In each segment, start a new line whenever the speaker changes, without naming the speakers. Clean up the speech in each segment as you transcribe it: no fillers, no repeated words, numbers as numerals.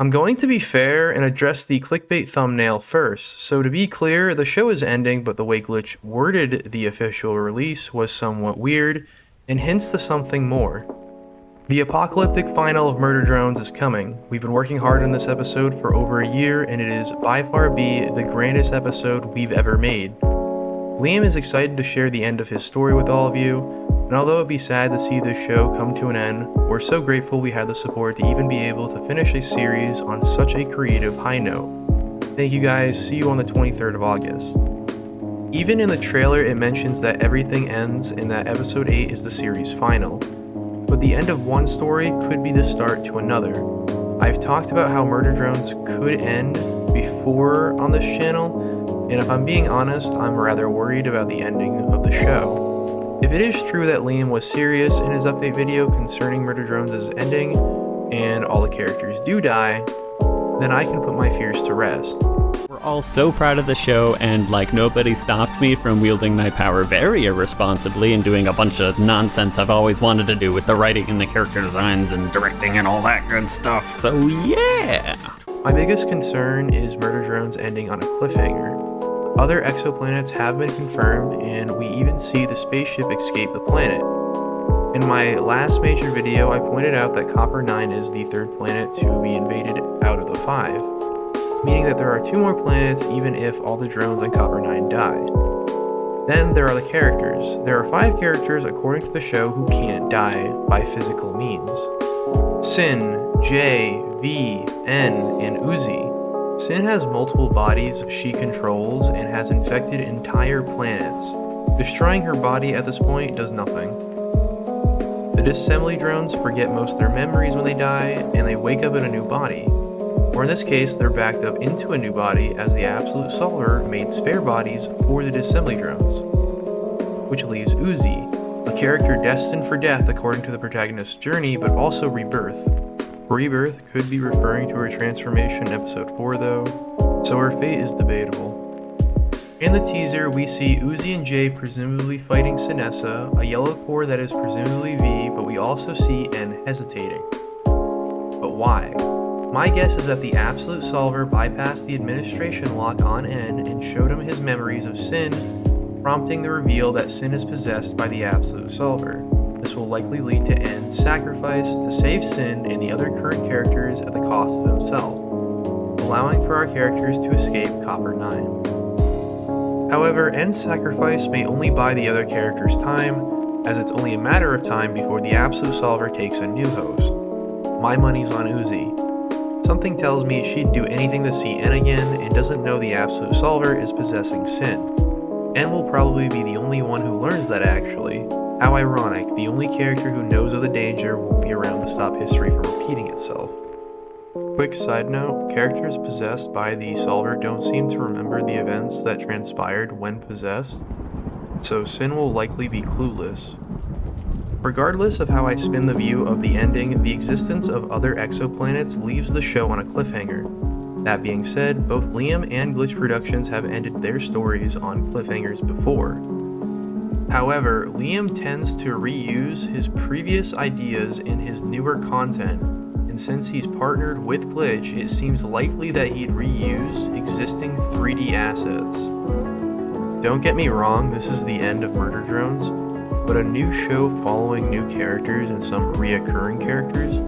I'm going to be fair and address the clickbait thumbnail first. So to be clear, the show is ending, but the way Glitch worded the official release was somewhat weird and hints to something more. The apocalyptic final of Murder Drones is coming. We've been working hard on this episode for over a year, and it is by far the grandest episode we've ever made. Liam is excited to share the end of his story with all of you, and although it'd be sad to see this show come to an end, we're so grateful we had the support to even be able to finish a series on such a creative high note. Thank you guys, see you on the 23rd of August. Even in the trailer it mentions that everything ends and that episode 8 is the series final. But the end of one story could be the start to another. I've talked about how Murder Drones could end before on this channel, and if I'm being honest, I'm rather worried about the ending of the show. If it is true that Liam was serious in his update video concerning Murder Drones' ending, and all the characters do die, then I can put my fears to rest.
We're all so proud of the show, and nobody stopped me from wielding my power very irresponsibly and doing a bunch of nonsense I've always wanted to do with the writing and the character designs and directing and all that good stuff, so yeah!
My biggest concern is Murder Drones ending on a cliffhanger. Other exoplanets have been confirmed, and we even see the spaceship escape the planet. In my last major video, I pointed out that Copper 9 is the third planet to be invaded out of the 5, meaning that there are 2 more planets even if all the drones on Copper 9 die. Then there are the characters. There are 5 characters according to the show who can't die by physical means. Sin, J, V, N, and Uzi. Sin has multiple bodies she controls and has infected entire planets. Destroying her body at this point does nothing. The disassembly drones forget most of their memories when they die, and they wake up in a new body. Or in this case, they're backed up into a new body as the Absolute Solver made spare bodies for the disassembly drones. Which leaves Uzi, a character destined for death according to the protagonist's journey, but also rebirth. Rebirth could be referring to her transformation in episode 4 though, so her fate is debatable. In the teaser, we see Uzi and Jay presumably fighting Sinessa, a yellow core that is presumably V, but we also see N hesitating. But why? My guess is that the Absolute Solver bypassed the administration lock on N and showed him his memories of Sin, prompting the reveal that Sin is possessed by the Absolute Solver. This will likely lead to N's sacrifice to save Sin and the other current characters at the cost of himself, allowing for our characters to escape Copper 9. However, N's sacrifice may only buy the other characters time, as it's only a matter of time before the Absolute Solver takes a new host. My money's on Uzi. Something tells me she'd do anything to see N again and doesn't know the Absolute Solver is possessing Sin. N will probably be the only one who learns that actually. How ironic, the only character who knows of the danger won't be around to stop history from repeating itself. Quick side note, characters possessed by the Solver don't seem to remember the events that transpired when possessed, so Sin will likely be clueless. Regardless of how I spin the view of the ending, the existence of other exoplanets leaves the show on a cliffhanger. That being said, both Liam and Glitch Productions have ended their stories on cliffhangers before. However, Liam tends to reuse his previous ideas in his newer content, and since he's partnered with Glitch, it seems likely that he'd reuse existing 3D assets. Don't get me wrong, this is the end of Murder Drones, but a new show following new characters and some reoccurring characters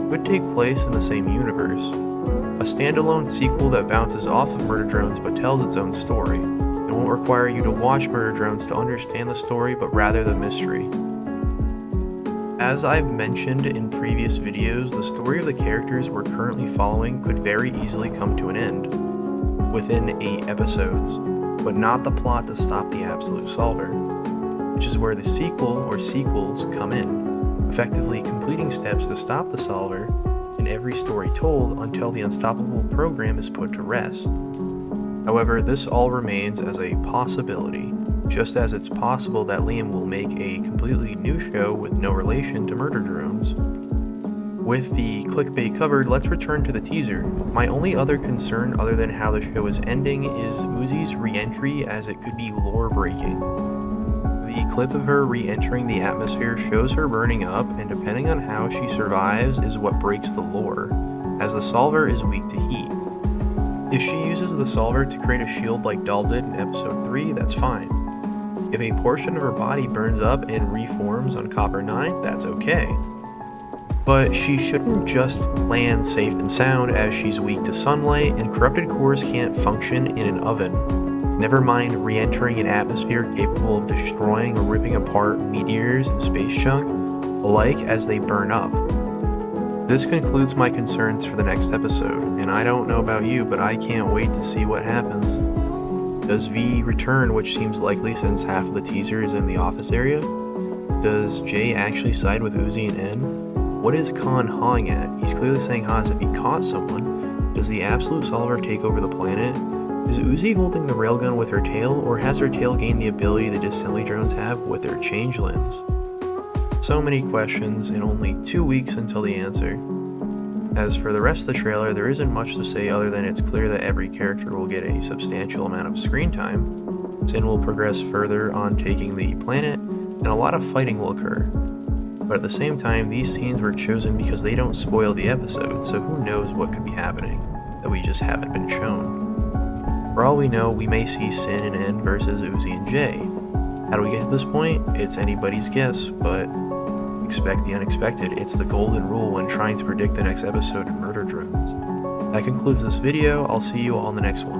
would take place in the same universe. A standalone sequel that bounces off of Murder Drones but tells its own story. It won't require you to watch Murder Drones to understand the story, but rather the mystery. As I've mentioned in previous videos, the story of the characters we're currently following could very easily come to an end within 8 episodes, but not the plot to stop the Absolute Solver, which is where the sequel or sequels come in, effectively completing steps to stop the Solver in every story told until the unstoppable program is put to rest. However, this all remains as a possibility, just as it's possible that Liam will make a completely new show with no relation to Murder Drones. With the clickbait covered, let's return to the teaser. My only other concern other than how the show is ending is Uzi's re-entry, as it could be lore-breaking. The clip of her re-entering the atmosphere shows her burning up, and depending on how she survives is what breaks the lore, as the Solver is weak to heat. If she uses the Solver to create a shield like Doll did in episode 3, that's fine. If a portion of her body burns up and reforms on Copper 9, that's okay. But she shouldn't just land safe and sound, as she's weak to sunlight and corrupted cores can't function in an oven. Never mind re-entering an atmosphere capable of destroying or ripping apart meteors and space junk alike as they burn up. This concludes my concerns for the next episode, and I don't know about you, but I can't wait to see what happens. Does V return, which seems likely since half of the teaser is in the office area? Does Jay actually side with Uzi and N? What is Khan hawing at? He's clearly saying ha as if he caught someone. Does the Absolute Solver take over the planet? Is Uzi holding the railgun with her tail, or has her tail gained the ability the disassembly drones have with their change limbs? So many questions and only 2 weeks until the answer. As for the rest of the trailer, there isn't much to say other than it's clear that every character will get a substantial amount of screen time. Sin will progress further on taking the planet, and a lot of fighting will occur. But at the same time, these scenes were chosen because they don't spoil the episode, so who knows what could be happening that we just haven't been shown. For all we know, we may see Sin and N versus Uzi and Jay. How do we get to this point? It's anybody's guess, but expect the unexpected. It's the golden rule when trying to predict the next episode in Murder Drones. That concludes this video. I'll see you all in the next one.